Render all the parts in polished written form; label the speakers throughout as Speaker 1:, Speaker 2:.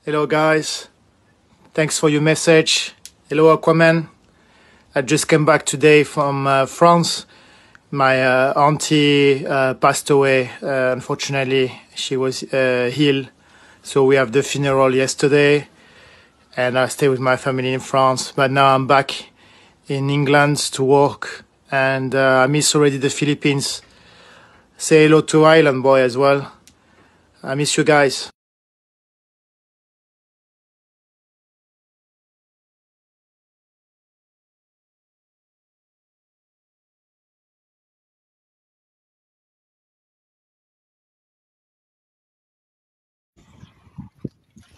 Speaker 1: Hello guys, thanks for your message. Hello Aquaman. I just came back today from France. My auntie passed away. Unfortunately, she was ill. So we have the funeral yesterday and I stay with my family in France. But now I'm back in England to work and I miss already the Philippines. Say hello to Island Boy as well. I miss you guys.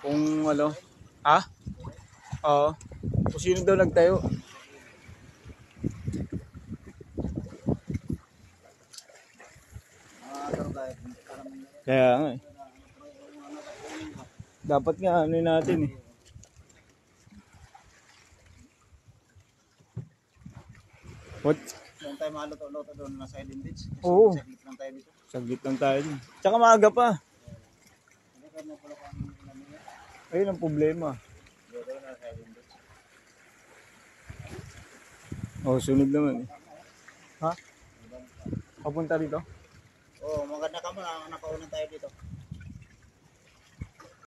Speaker 2: Kung ano? Ha? Oo. Kung sino daw nagtayo. Kaya nga eh. Dapat nga ano natin eh. What?
Speaker 3: Doon tayo maluto-luto doon na sa Island Beach.
Speaker 2: Oo.
Speaker 3: Saglit lang tayo dito.
Speaker 2: Saglit lang tayo. Tsaka maaga pa. Ayun ang problema. Oh, sunod naman eh. Ha? Papunta dito?
Speaker 3: Oo, maganda ka mo. Nakaunan tayo dito.